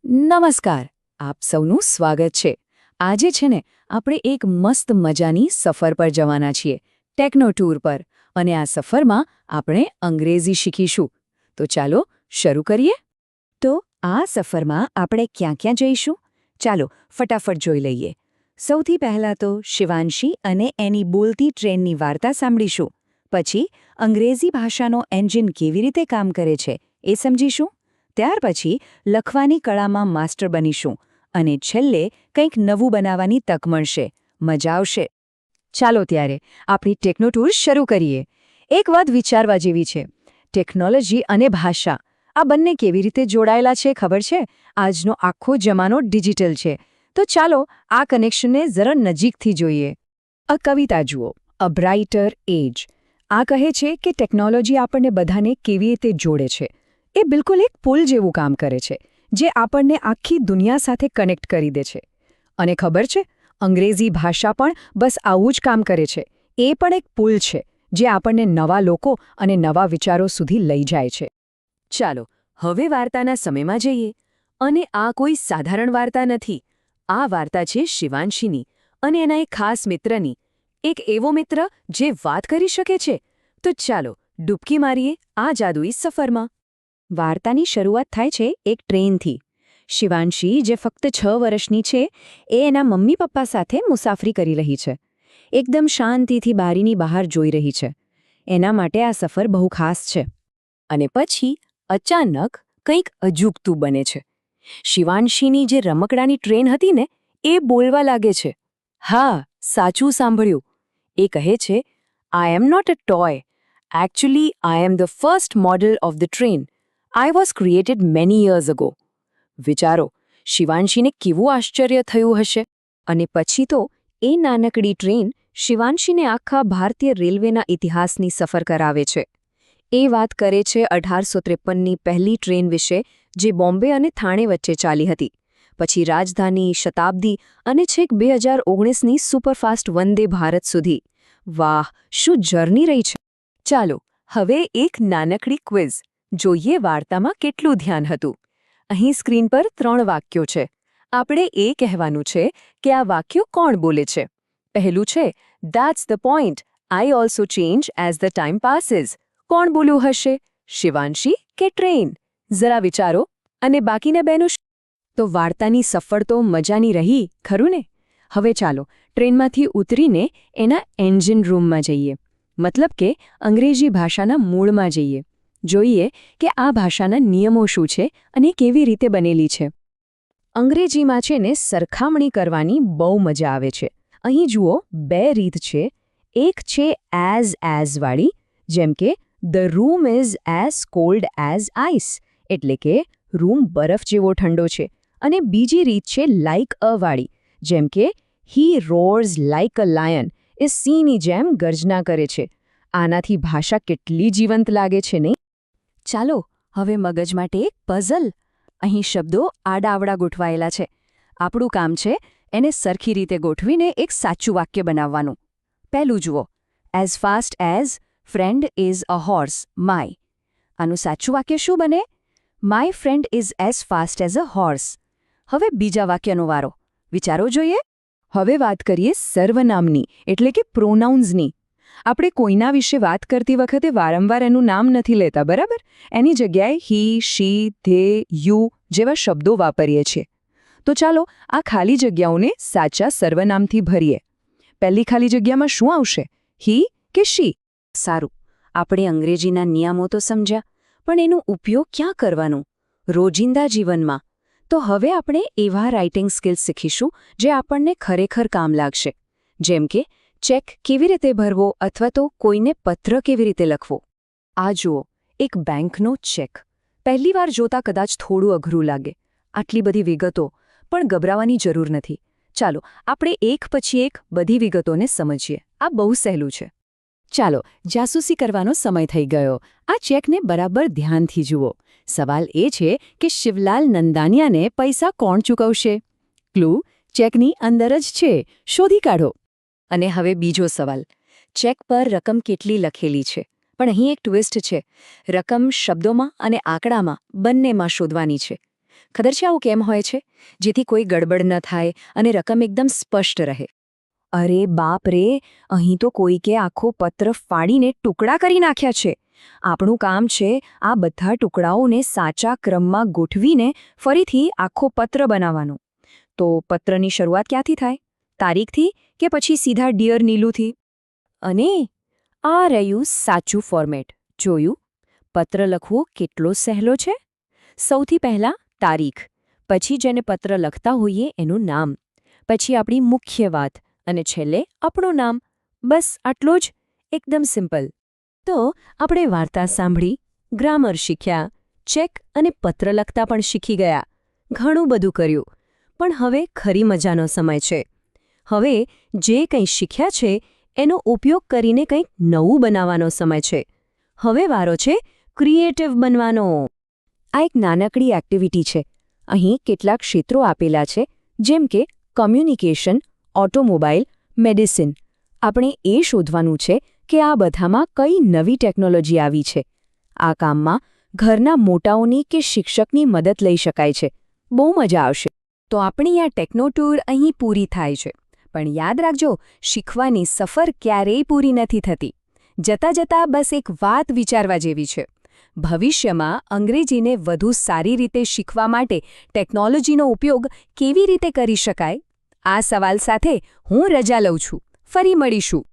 નમસ્કાર, આપ સૌનું સ્વાગત છે. આજે છે ને આપણે એક મસ્ત મજાની સફર પર જવાના છીએ, ટેકનો ટૂર પર. અને આ સફરમાં આપણે અંગ્રેજી શીખીશું. તો ચાલો શરૂ કરીએ. તો આ સફરમાં આપણે ક્યાં ક્યાં જઈશું? ચાલો ફટાફટ જોઈ લઈએ. સૌથી પહેલાં તો શિવાંશી અને એની બોલતી ટ્રેનની વાર્તા સાંભળીશું. પછી અંગ્રેજી ભાષાનો એન્જિન કેવી રીતે કામ કરે છે એ સમજીશું. ત્યાર પછી લખવાની કળામાં માસ્ટર બનીશું અને છેલ્લે કંઈક નવું બનાવવાની તક મળશે. મજા આવશે. ચાલો ત્યારે આપણી ટેકનો ટૂર શરૂ કરીએ. એક વાત વિચારવા જેવી છે. ટેકનોલોજી અને ભાષા આ બંને કેવી રીતે જોડાયેલા છે ખબર છે? આજનો આખો જમાનો ડિજિટલ છે. તો ચાલો આ કનેક્શનને જરા નજીકથી જોઈએ. આ કવિતા જુઓ, અ બ્રાઇટર એજ. આ કહે છે કે ટેકનોલોજી આપણને બધાને કેવી રીતે જોડે છે. એ બિલકુલ એક પુલ જેવું કામ કરે છે, જે આપણને આખી દુનિયા સાથે કનેક્ટ કરી દે છે. અને ખબર છે, અંગ્રેજી ભાષા પણ બસ આવું જ કામ કરે છે. એ પણ એક પુલ છે, જે આપણને નવા લોકો અને નવા વિચારો સુધી લઈ જાય છે. ચાલો હવે વાર્તાના સમયમાં જઈએ. અને આ કોઈ સાધારણ વાર્તા નથી. આ વાર્તા છે શિવાંશીની અને એના એક ખાસ મિત્રની. એક એવો મિત્ર જે વાત કરી શકે છે. તો ચાલો ડૂબકી મારીએ આ જાદુઈ સફરમાં. વાર્તાની શરૂઆત થાય છે એક ટ્રેનથી. શિવાંશી, જે ફક્ત 6 વર્ષની છે, એ એના મમ્મી પપ્પા સાથે મુસાફરી કરી રહી છે. એકદમ શાંતિથી બારીની બહાર જોઈ રહી છે. એના માટે આ સફર બહુ ખાસ છે. અને પછી અચાનક કંઈક અજુગતું બને છે. શિવાંશીની જે રમકડાની ટ્રેન હતી ને, એ બોલવા લાગે છે. હા, સાચું સાંભળ્યું. એ કહે છે, I am not a toy. Actually, I am the first model of the train. I was created many years ago. વિચારો, શિવાંશીને કેવું આશ્ચર્ય થયું હશે. અને પછી તો એ નાનકડી ટ્રેન શિવાંશીને આખા ભારતીય રેલવેના ઇતિહાસની સફર કરાવે છે. એ વાત કરે છે 1853ની પહેલી ટ્રેન વિશે, જે બોમ્બે અને થાણે વચ્ચે ચાલી હતી. પછી રાજધાની, શતાબ્દી અને છેક 2019ની સુપરફાસ્ટ વંદે ભારત સુધી. વાહ, શું જર્ની રહી છે. ચાલો હવે એક નાનકડી ક્વિઝ. જોઈએ વાર્તામાં કેટલું ધ્યાન હતું. અહીં સ્ક્રીન પર 3 વાક્યો છે. આપણે એ કહેવાનું છે કે આ વાક્યો કોણ બોલે છે. પહેલું છે, that's the point, I also change as the time passes. કોણ બોલ્યું હશે? શિવાંશી કે ટ્રેન? જરા વિચારો. અને બાકીના બેનું? તો વાર્તાની સફર તો મજાની રહી, ખરું ને? હવે ચાલો ટ્રેનમાંથી ઉતરીને એના એન્જિન રૂમમાં જઈએ. મતલબ કે અંગ્રેજી ભાષાના મૂળમાં જઈએ. જોઈએ કે આ ભાષાના નિયમો શું છે અને કેવી રીતે બનેલી છે. અંગ્રેજીમાં છે ને સરખામણી કરવાની બહુ મજા આવે છે. અહીં જુઓ, 2 રીત છે. એક છે એઝ વાળી, જેમ કે the room is as cold as ice, એટલે કે રૂમ બરફ જેવો ઠંડો છે. અને બીજી રીત છે લાઇક અ વાળી, જેમ કે હી રોર્સ લાઇક અ લાયન, એ સિંહની જેમ ગર્જના કરે છે. આનાથી ભાષા કેટલી જીવંત લાગે છે નહીં? ચાલો હવે મગજ માટે એક પઝલ. અહીં શબ્દો આડાવડા ગોઠવાયેલા છે. આપણું કામ છે એને સરખી રીતે ગોઠવીને એક સાચું વાક્ય બનાવવાનું. પહેલું જુઓ, as fast as friend is a horse my. આનું સાચું વાક્ય શું બને? My friend is as fast as a horse. હવે બીજા વાક્યનો વારો. વિચારો જોઈએ. હવે વાત કરીએ સર્વનામની, એટલે કે પ્રોનાઉન્સની. આપણે કોઈના વિશે વાત કરતી વખતે વારંવાર એનું નામ નથી લેતા, બરાબર? એની જગ્યાએ હી, શી, ધે, યુ જેવા શબ્દો વાપરીએ છીએ. તો ચાલો આ ખાલી જગ્યાઓને સાચા સર્વનામથી ભરીએ. પહેલી ખાલી જગ્યામાં શું આવશે? હી કે શી? સારું, આપણે અંગ્રેજીના નિયમો તો સમજ્યા, પણ એનો ઉપયોગ ક્યાં કરવાનો? રોજિંદા જીવનમાં. તો હવે આપણે એવા રાઇટિંગ સ્કિલ્સ શીખીશું જે આપણને ખરેખર કામ લાગશે. જેમ કે ચેક કેવી રીતે ભરવો અથવા તો કોઈને પત્ર કેવી રીતે લખવો. આ જુઓ, એક બેંકનો ચેક. પહેલી વાર જોતા કદાચ થોડું અઘરું લાગે. આટલી બધી વિગતો, પણ ગભરાવાની જરૂર નથી. ચાલો આપણે એક પછી એક બધી વિગતોને સમજીએ. આ બહુ સહેલું છે. ચાલો જાસૂસી કરવાનો સમય થઈ ગયો. આ ચેકને બરાબર ધ્યાનથી જુઓ. સવાલ એ છે કે શિવલાલ નંદાનિયાને પૈસા કોણ ચૂકવશે? ક્લુ ચેકની અંદર જ છે, શોધી કાઢો. અને હવે બીજો સવાલ, ચેક પર રકમ કેટલી લખેલી છે? પણ અહીં એક ટ્વિસ્ટ છે. રકમ શબ્દોમાં અને આંકડામાં બંનેમાં શોધવાની છે. ખબર છે આવું કેમ હોય છે? જેથી કોઈ ગડબડ ન થાય અને રકમ એકદમ સ્પષ્ટ રહે. અરે બાપ રે, અહીં તો કોઈકે આખો પત્ર ફાડીને ટુકડા કરી નાખ્યા છે. આપણું કામ છે આ બધા ટુકડાઓને સાચા ક્રમમાં ગોઠવીને ફરીથી આખો પત્ર બનાવવાનો. તો પત્રની શરૂઆત ક્યાંથી થાય? તારીખથી કે પછી સીધા ડિયર નીલુથી? અને આ રહ્યું સાચું ફોર્મેટ. જોયું? પત્ર લખવો કેટલો સહેલો છે. સૌથી પહેલાં તારીખ, પછી જેને પત્ર લખતા હોઈએ એનું નામ, પછી આપણી મુખ્ય વાત અને છેલ્લે આપણું નામ. બસ આટલો જ, એકદમ સિમ્પલ. તો આપણે વાર્તા સાંભળી, ગ્રામર શીખ્યા, ચેક અને પત્ર લખતા પણ શીખી ગયા. ઘણું બધું કર્યું. પણ હવે ખરી મજાનો સમય છે. હવે જે કંઈ શીખ્યા છે એનો ઉપયોગ કરીને કંઈક નવું બનાવવાનો સમય છે. હવે વારો છે ક્રિએટિવ બનવાનો. આ એક નાનકડી એક્ટિવિટી છે. અહીં કેટલાક ક્ષેત્રો આપેલા છે, જેમ કે કમ્યુનિકેશન, ઓટોમોબાઈલ, મેડિસિન. આપણે એ શોધવાનું છે કે આ બધામાં કઈ નવી ટેકનોલોજી આવી છે. આ કામમાં ઘરના મોટાઓની કે શિક્ષકની મદદ લઈ શકાય છે. બહુ મજા આવશે. તો આપણી આ ટેકનો ટૂર અહીં પૂરી થાય છે. પણ યાદ રાખજો, શીખવાની સફર ક્યારેય પૂરી નથી થતી. જતાં જતાં બસ એક વાત વિચારવા જેવી છે. ભવિષ્યમાં અંગ્રેજીને વધુ સારી રીતે શીખવા માટે ટેકનોલોજીનો ઉપયોગ કેવી રીતે કરી શકાય? આ સવાલ સાથે હું રજા લઉં છું. ફરી મળીશું.